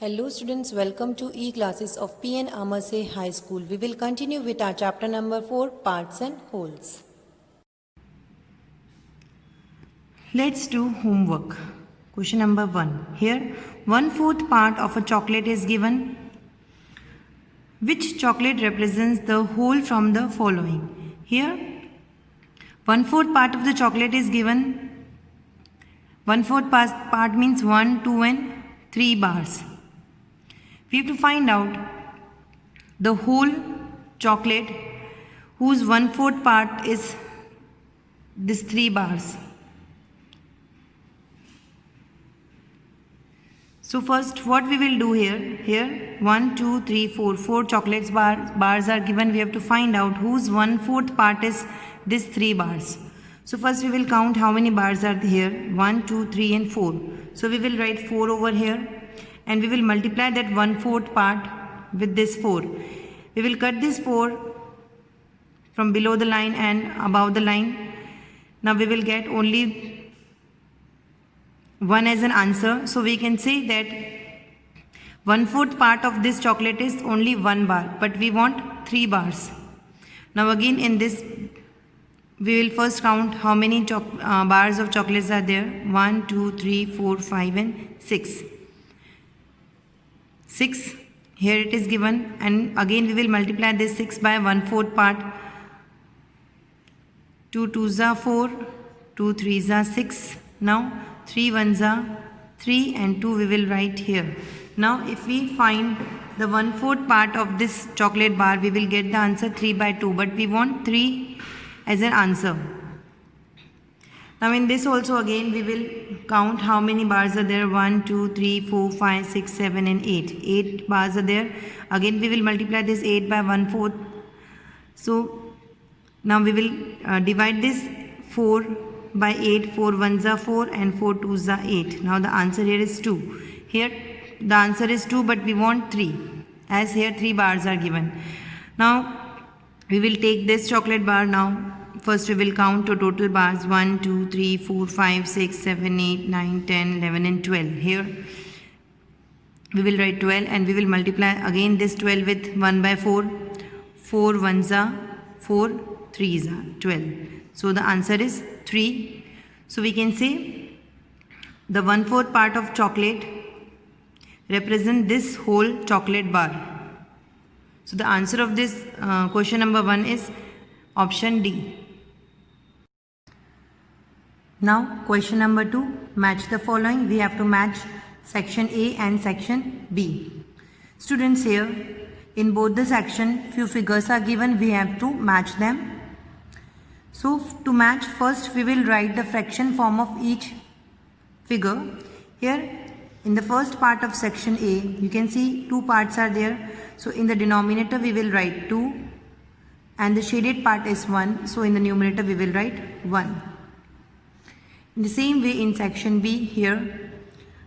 Hello students, welcome to e-classes of P.N. Amarse High School. We will continue with our chapter number 4, Parts and Wholes. Let's do homework. Question number 1. Here, 1/4 part of a chocolate is given. Which chocolate represents the whole from the following? Here, 1/4 part of the chocolate is given. 1/4 part means 1, 2 and 3 bars. We have to find out the whole chocolate whose 1/4 part is this 3 bars. So first what we will do here 1, 2, 3, 4 chocolates bars are given. We have to find out whose 1/4 part is this 3 bars. So first we will count how many bars are here. 1, 2, 3 and 4. So we will write 4 over here and we will multiply that 1/4 part with this 4. We will cut this 4 from below the line and above the line. Now we will get only 1 as an answer. So we can say that 1/4 part of this chocolate is only 1 bar, but we want 3 bars. Now again in this we will first count how many bars of chocolates are there. 1, 2, 3, 4, 5 and 6. 6 here it is given, and again we will multiply this 6 by 1/4 part. 2 2s are 4, 2 3s are 6. Now 3 1s are 3 and 2 we will write here. Now if we find the 1/4 part of this chocolate bar, we will get the answer 3 by 2, but we want 3 as an answer. Now in this also again we will count how many bars are there. 1, 2, 3, 4, 5, 6, 7 and 8. 8 bars are there. Again we will multiply this 8 by 1/4. So now we will divide this 4 by 8. 4 1s are 4 and 4 2s are 8. Now the answer here is 2. Here the answer is 2, but we want 3, as here 3 bars are given. Now we will take this chocolate bar. Now first we will count the total bars. 1, 2, 3, 4, 5, 6, 7, 8, 9, 10, 11 and 12. Here we will write 12 and we will multiply again this 12 with 1 by 4. 4 1s are 4, 3s are 12. So the answer is 3. So we can say the 1/4 part of chocolate represent this whole chocolate bar. So the answer of this question number 1 is option D. Now question number 2, match the following. We have to match section A and section B. Students, here in both the section few figures are given. We have to match them. So to match, first we will write the fraction form of each figure. Here in the first part of section A, you can see 2 parts are there. So in the denominator we will write 2 and the shaded part is 1. So in the numerator we will write 1. In the same way in section B, here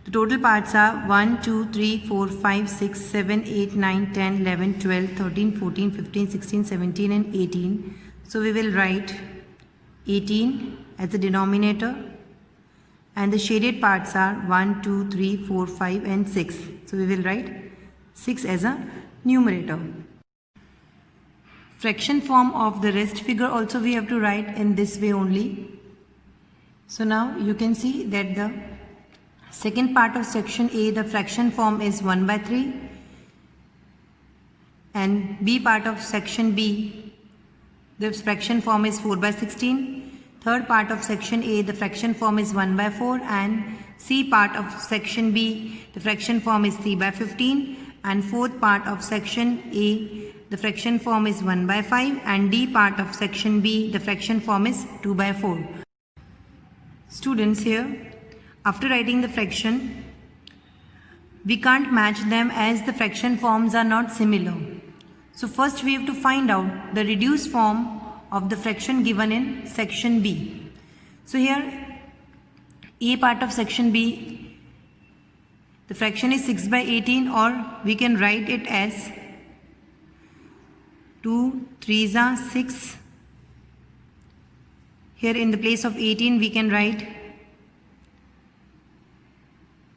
the total parts are 1, 2, 3, 4, 5, 6, 7, 8, 9, 10, 11, 12, 13, 14, 15, 16, 17 and 18. So we will write 18 as the denominator and the shaded parts are 1, 2, 3, 4, 5 and 6. So we will write 6 as a numerator. Fraction form of the rest figure also we have to write in this way only. So now you can see that the second part of section A, the fraction form is 1 by 3, and B part of section B, the fraction form is 4 by 16. Third part of section A, the fraction form is 1 by 4, and C part of section B, the fraction form is 3 by 15, and fourth part of section A, the fraction form is 1 by 5, and D part of section B, the fraction form is 2 by 4. Students, here after writing the fraction, we can't match them as the fraction forms are not similar. So first we have to find out the reduced form of the fraction given in section B. So here A part of section B, the fraction is 6 by 18, or we can write it as 2 3s are 6. Here in the place of 18 we can write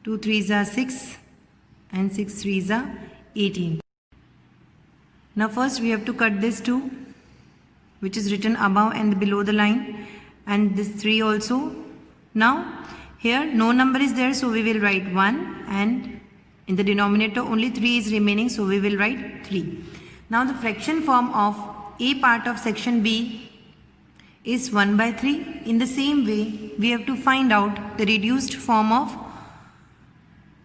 2 3s are 6 and 6 3s are 18. Now first we have to cut this 2 which is written above and below the line, and this 3 also. Now here no number is there, so we will write 1, and in the denominator only 3 is remaining, so we will write 3. Now the fraction form of A part of section B is 1 by 3. In the same way we have to find out the reduced form of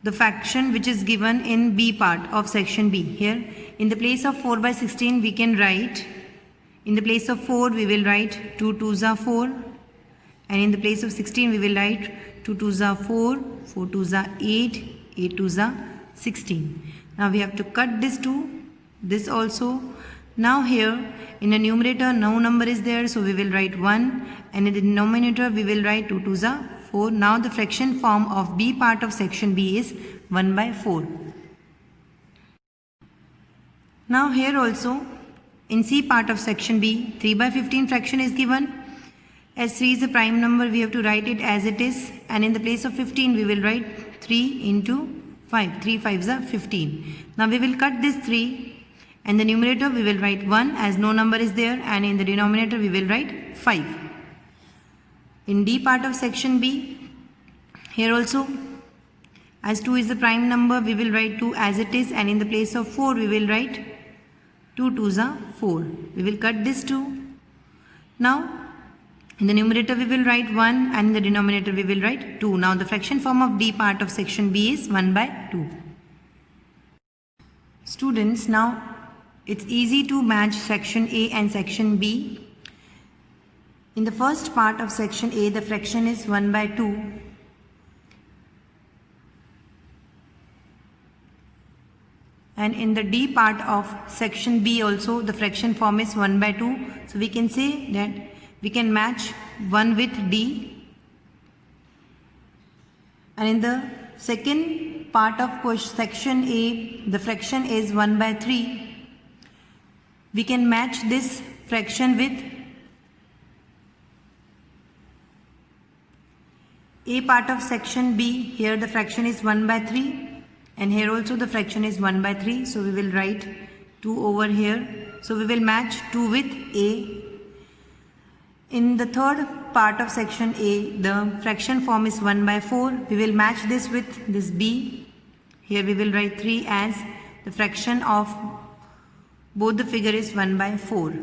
the fraction which is given in B part of section B. Here in the place of 4 by 16 we can write, in the place of 4 we will write 2 2s are 4, and in the place of 16 we will write 2 2s are 4, 4 2s are 8, 8 2s are 16. Now we have to cut this 2, this also. Now here in the numerator no number is there, so we will write 1, and in the denominator we will write 2 2s are 4. Now the fraction form of B part of section B is 1 by 4. Now here also in C part of section B, 3 by 15 fraction is given. As 3 is a prime number, we have to write it as it is, and in the place of 15 we will write 3 into 5. 3 5s are 15. Now we will cut this 3, and the numerator we will write 1 as no number is there, and in the denominator we will write 5. In D part of section B, here also as 2 is the prime number, we will write 2 as it is, and in the place of 4 we will write 2 2s are 4. We will cut this 2. Now in the numerator we will write 1, and in the denominator we will write 2. Now the fraction form of D part of section B is 1 by 2. Students, now it's easy to match section A and section B. In the first part of section A, the fraction is 1 by 2. And in the D part of section B also, the fraction form is 1 by 2. So we can say that we can match 1 with D. And in the second part of section A, the fraction is 1 by 3. We can match this fraction with A part of section B. Here the fraction is 1 by 3, and here also the fraction is 1 by 3. So we will write 2 over here. So we will match 2 with A. In the third part of section A, the fraction form is 1 by 4. We will match this with this B. Here we will write 3 as the fraction of both the figure is 1 by 4.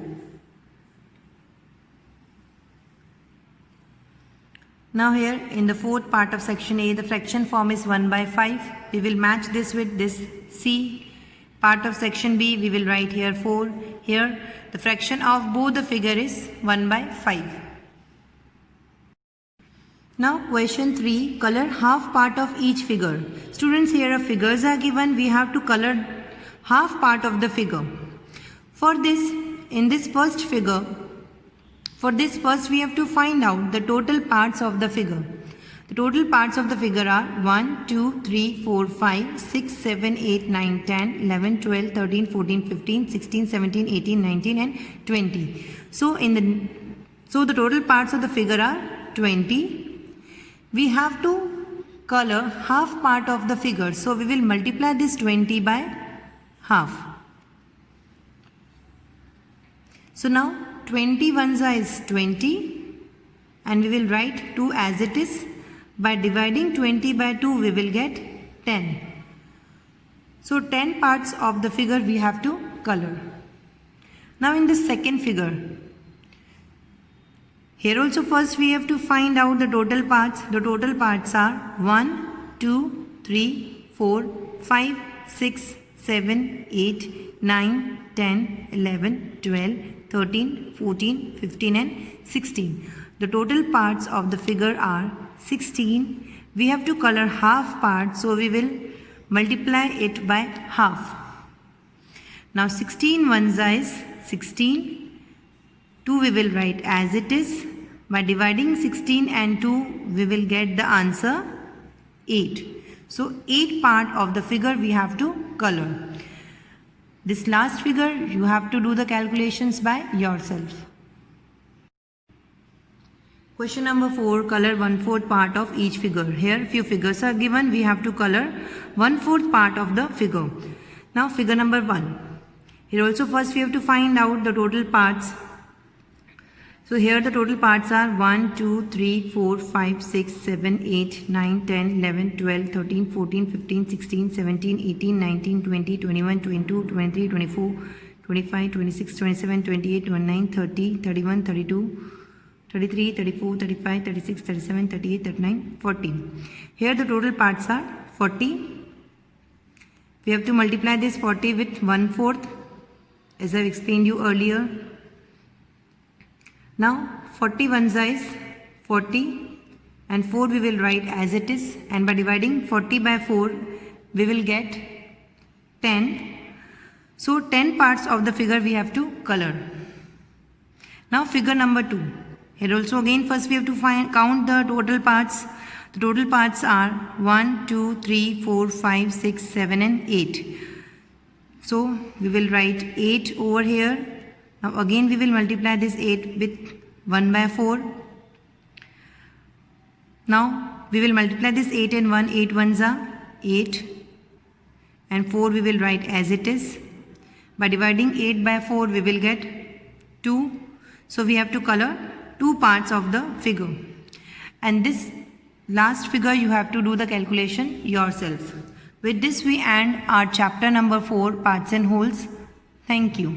Now here in the fourth part of section A, the fraction form is 1 by 5. We will match this with this C. Part of section B, we will write here 4. Here the fraction of both the figure is 1 by 5. Now question 3, color half part of each figure. Students, here figures are given. We have to color half part of the figure. For this, in this first figure, for this first we have to find out the total parts of the figure. The total parts of the figure are 1, 2, 3, 4, 5, 6, 7, 8, 9, 10, 11, 12, 13, 14, 15, 16, 17, 18, 19 and 20. So the total parts of the figure are 20. We have to color half part of the figure. So we will multiply this 20 by half. So now 20 1s is 20, and we will write 2 as it is. By dividing 20 by 2 we will get 10. So 10 parts of the figure we have to color. Now in the second figure, here also first we have to find out the total parts. The total parts are 1, 2, 3, 4, 5, 6, 7, 8, 9, 10, 11, 12, 13, 14, 15 and 16. The total parts of the figure are 16. We have to color half part, so we will multiply it by half. Now 16 1s is 16. 2 we will write as it is. By dividing 16 and 2 we will get the answer 8. So 8 part of the figure we have to color. This last figure you have to do the calculations by yourself. Question number 4, color 1/4 part of each figure. Here few figures are given. We have to color 1/4 part of the figure. Now figure number 1. Here also first we have to find out the total parts. So here the total parts are 1, 2, 3, 4, 5, 6, 7, 8, 9, 10, 11, 12, 13, 14, 15, 16, 17, 18, 19, 20, 21, 22, 23, 24, 25, 26, 27, 28, 29, 30, 31, 32, 33, 34, 35, 36, 37, 38, 39, 40. Here the total parts are 40. We have to multiply this 40 with 1/4 as I have explained you earlier. Now 40 ones is 40 and 4 we will write as it is, and by dividing 40 by 4 we will get 10. So 10 parts of the figure we have to color. Now figure number 2. Here also again first we have to count the total parts. The total parts are 1, 2, 3, 4, 5, 6, 7 and 8. So we will write 8 over here. Now again we will multiply this 8 with 1 by 4. Now we will multiply this 8 and 1. 8 ones are 8 and 4 we will write as it is. By dividing 8 by 4 we will get 2. So we have to color 2 parts of the figure, and this last figure you have to do the calculation yourself. With this we end our chapter number 4, parts and wholes. Thank you.